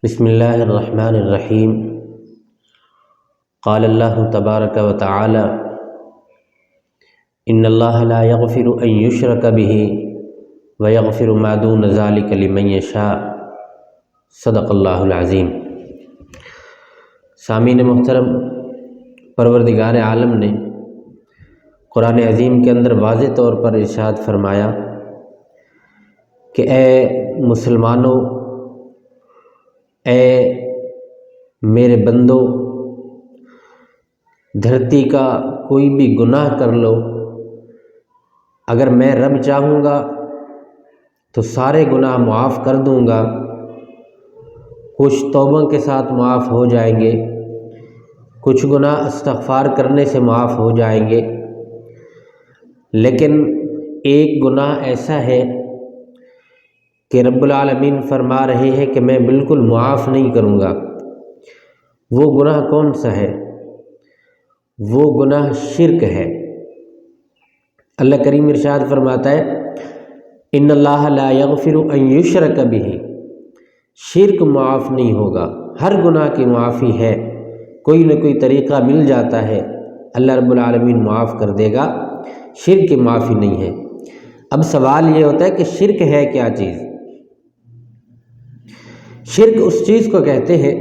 بسم اللہ الرحمن الرحیم۔ قال اللہ تبارک و تعالی ان اللہ لا یغفر ان یشرک بہ ویغفر ما دون ذلک لمن یشاء۔ صدق اللہ العظیم۔ سامعین محترم، پروردگار عالم نے قرآن عظیم کے اندر واضح طور پر ارشاد فرمایا کہ اے مسلمانوں، اے میرے بندو، دھرتی کا کوئی بھی گناہ کر لو، اگر میں رب چاہوں گا تو سارے گناہ معاف کر دوں گا۔ کچھ توبہ کے ساتھ معاف ہو جائیں گے، کچھ گناہ استغفار کرنے سے معاف ہو جائیں گے، لیکن ایک گناہ ایسا ہے کہ رب العالمین فرما رہے ہیں کہ میں بالکل معاف نہیں کروں گا۔ وہ گناہ کون سا ہے؟ وہ گناہ شرک ہے۔ اللہ کریم ارشاد فرماتا ہے ان اللہ لا یغفر ان یشرک بہ۔ شرک معاف نہیں ہوگا، ہر گناہ کی معافی ہے، کوئی نہ کوئی طریقہ مل جاتا ہے، اللہ رب العالمین معاف کر دے گا، شرک کی معافی نہیں ہے۔ اب سوال یہ ہوتا ہے کہ شرک ہے کیا چیز؟ شرک اس چیز کو کہتے ہیں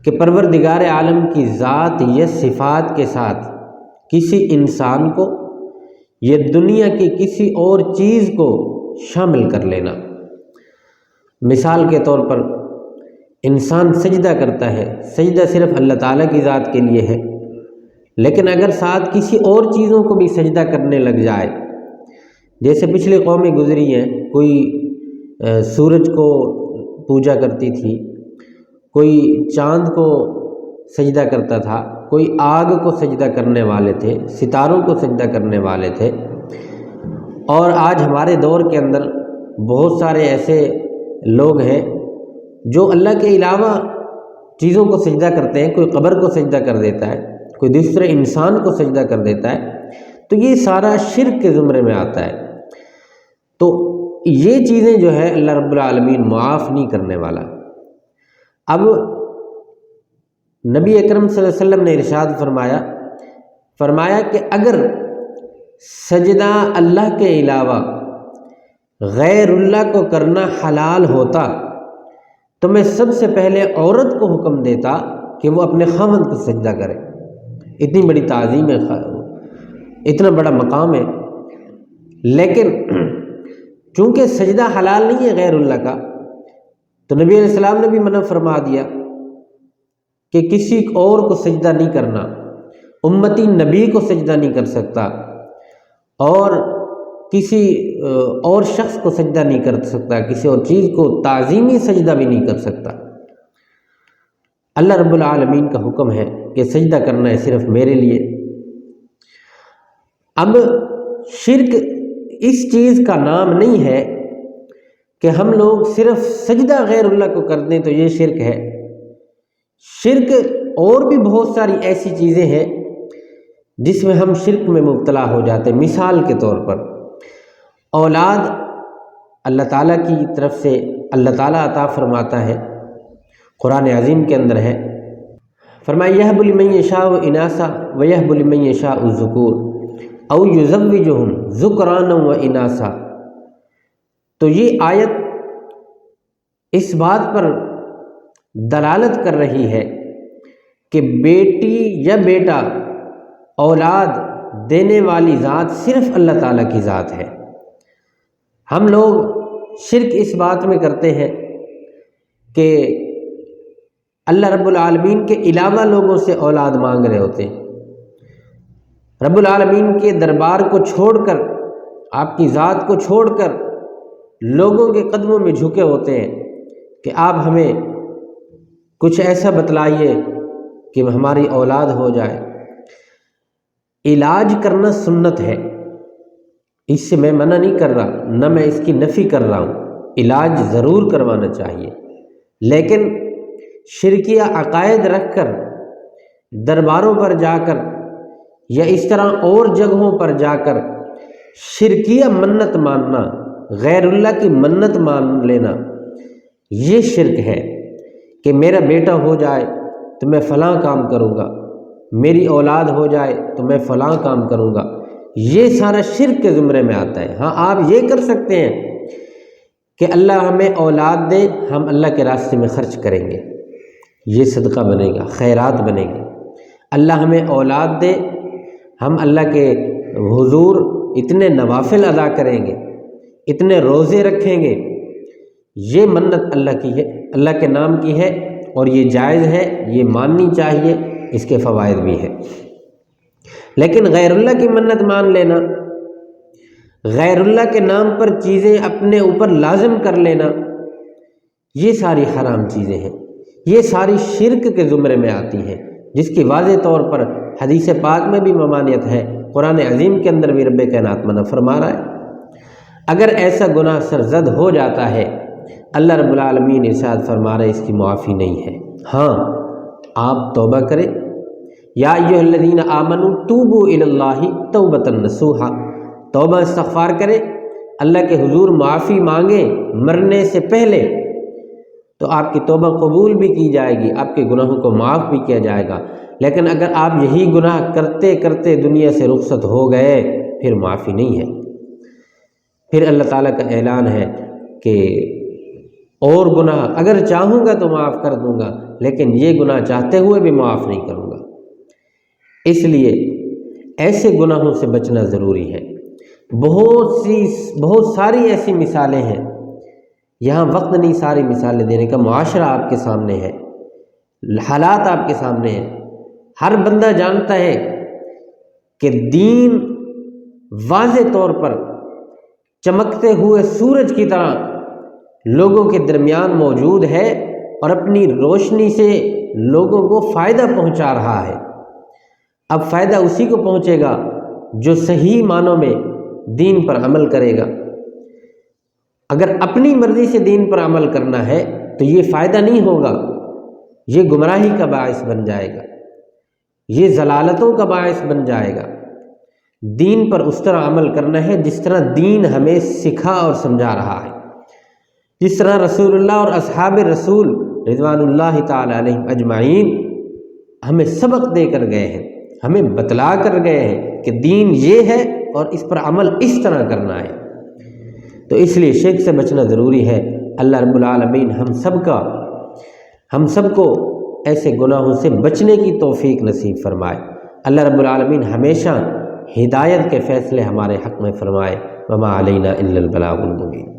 کہ پروردگار عالم کی ذات یا صفات کے ساتھ کسی انسان کو یا دنیا کی کسی اور چیز کو شامل کر لینا۔ مثال کے طور پر انسان سجدہ کرتا ہے، سجدہ صرف اللہ تعالیٰ کی ذات کے لیے ہے، لیکن اگر ساتھ کسی اور چیزوں کو بھی سجدہ کرنے لگ جائے، جیسے پچھلی قومیں گزری ہیں، کوئی سورج کو پوجا کرتی تھی، کوئی چاند کو سجدہ کرتا تھا، کوئی آگ کو سجدہ کرنے والے تھے، ستاروں کو سجدہ کرنے والے تھے، اور آج ہمارے دور کے اندر بہت سارے ایسے لوگ ہیں جو اللہ کے علاوہ چیزوں کو سجدہ کرتے ہیں۔ کوئی قبر کو سجدہ کر دیتا ہے، کوئی دوسرے انسان کو سجدہ کر دیتا ہے، تو یہ سارا شرک کے زمرے میں آتا ہے۔ تو یہ چیزیں جو ہے اللہ رب العالمین معاف نہیں کرنے والا۔ اب نبی اکرم صلی اللہ علیہ وسلم نے ارشاد فرمایا کہ اگر سجدہ اللہ کے علاوہ غیر اللہ کو کرنا حلال ہوتا تو میں سب سے پہلے عورت کو حکم دیتا کہ وہ اپنے خاوند کو سجدہ کرے۔ اتنی بڑی تعظیم ہے، اتنا بڑا مقام ہے، لیکن چونکہ سجدہ حلال نہیں ہے غیر اللہ کا، تو نبی علیہ السلام نے بھی منع فرما دیا کہ کسی اور کو سجدہ نہیں کرنا، امتی نبی کو سجدہ نہیں کر سکتا، اور کسی اور شخص کو سجدہ نہیں کر سکتا، کسی اور چیز کو تعظیمی سجدہ بھی نہیں کر سکتا۔ اللہ رب العالمین کا حکم ہے کہ سجدہ کرنا ہے صرف میرے لیے۔ اب شرک اس چیز کا نام نہیں ہے کہ ہم لوگ صرف سجدہ غیر اللہ کو کر دیں تو یہ شرک ہے۔ شرک اور بھی بہت ساری ایسی چیزیں ہیں جس میں ہم شرک میں مبتلا ہو جاتے ہیں۔ مثال کے طور پر اولاد اللہ تعالیٰ کی طرف سے اللہ تعالیٰ عطا فرماتا ہے، قرآن عظیم کے اندر ہے، فرمایا یہب لمن یشاء اناثا ویہب لمن یشاء الذکور او یزوجہم ذکرانا و اناثا۔ تو یہ آیت اس بات پر دلالت کر رہی ہے کہ بیٹی یا بیٹا اولاد دینے والی ذات صرف اللہ تعالیٰ کی ذات ہے۔ ہم لوگ شرک اس بات میں کرتے ہیں کہ اللہ رب العالمین کے علاوہ لوگوں سے اولاد مانگ رہے ہوتے ہیں، رب العالمین کے دربار کو چھوڑ کر، آپ کی ذات کو چھوڑ کر لوگوں کے قدموں میں جھکے ہوتے ہیں کہ آپ ہمیں کچھ ایسا بتلائیے کہ ہماری اولاد ہو جائے۔ علاج کرنا سنت ہے، اس سے میں منع نہیں کر رہا، نہ میں اس کی نفی کر رہا ہوں، علاج ضرور کروانا چاہیے، لیکن شرکیہ عقائد رکھ کر درباروں پر جا کر یا اس طرح اور جگہوں پر جا کر شرکیہ منت ماننا، غیر اللہ کی منت مان لینا، یہ شرک ہے۔ کہ میرا بیٹا ہو جائے تو میں فلاں کام کروں گا، میری اولاد ہو جائے تو میں فلاں کام کروں گا، یہ سارا شرک کے زمرے میں آتا ہے۔ ہاں آپ یہ کر سکتے ہیں کہ اللہ ہمیں اولاد دے، ہم اللہ کے راستے میں خرچ کریں گے، یہ صدقہ بنے گا، خیرات بنے گی۔ اللہ ہمیں اولاد دے، ہم اللہ کے حضور اتنے نوافل ادا کریں گے، اتنے روزے رکھیں گے، یہ منت اللہ کی ہے، اللہ کے نام کی ہے، اور یہ جائز ہے، یہ ماننی چاہیے، اس کے فوائد بھی ہیں۔ لیکن غیر اللہ کی منت مان لینا، غیر اللہ کے نام پر چیزیں اپنے اوپر لازم کر لینا، یہ ساری حرام چیزیں ہیں، یہ ساری شرک کے زمرے میں آتی ہیں، جس کی واضح طور پر حدیث پاک میں بھی ممانعت ہے، قرآن عظیم کے اندر بھی رب کائنات منع فرما رہا ہے۔ اگر ایسا گناہ سرزد ہو جاتا ہے، اللہ رب العالمین ارشاد فرما رہے اس کی معافی نہیں ہے۔ ہاں آپ توبہ کریں، یا ایھا الذین آمنوا توبوا الی اللہ توبۃ نصوحا، توبہ استغفار کریں، اللہ کے حضور معافی مانگیں مرنے سے پہلے، تو آپ کی توبہ قبول بھی کی جائے گی، آپ کے گناہوں کو معاف بھی کیا جائے گا۔ لیکن اگر آپ یہی گناہ کرتے کرتے دنیا سے رخصت ہو گئے، پھر معافی نہیں ہے، پھر اللہ تعالیٰ کا اعلان ہے کہ اور گناہ اگر چاہوں گا تو معاف کر دوں گا، لیکن یہ گناہ چاہتے ہوئے بھی معاف نہیں کروں گا۔ اس لیے ایسے گناہوں سے بچنا ضروری ہے۔ بہت ساری ایسی مثالیں ہیں، یہاں وقت نہیں ساری مثالیں دینے کا، معاشرہ آپ کے سامنے ہے، حالات آپ کے سامنے ہیں، ہر بندہ جانتا ہے کہ دین واضح طور پر چمکتے ہوئے سورج کی طرح لوگوں کے درمیان موجود ہے، اور اپنی روشنی سے لوگوں کو فائدہ پہنچا رہا ہے۔ اب فائدہ اسی کو پہنچے گا جو صحیح معنوں میں دین پر عمل کرے گا۔ اگر اپنی مرضی سے دین پر عمل کرنا ہے تو یہ فائدہ نہیں ہوگا، یہ گمراہی کا باعث بن جائے گا، یہ ضلالتوں کا باعث بن جائے گا۔ دین پر اس طرح عمل کرنا ہے جس طرح دین ہمیں سکھا اور سمجھا رہا ہے، جس طرح رسول اللہ اور اصحاب رسول رضوان اللہ تعالی علیہم اجمعین ہمیں سبق دے کر گئے ہیں، ہمیں بتلا کر گئے ہیں کہ دین یہ ہے اور اس پر عمل اس طرح کرنا ہے۔ تو اس لیے شرک سے بچنا ضروری ہے۔ اللہ رب العالمین ہم سب کو ایسے گناہوں سے بچنے کی توفیق نصیب فرمائے۔ اللہ رب العالمین ہمیشہ ہدایت کے فیصلے ہمارے حق میں فرمائے۔ وما علینا الا البلاغ المبین۔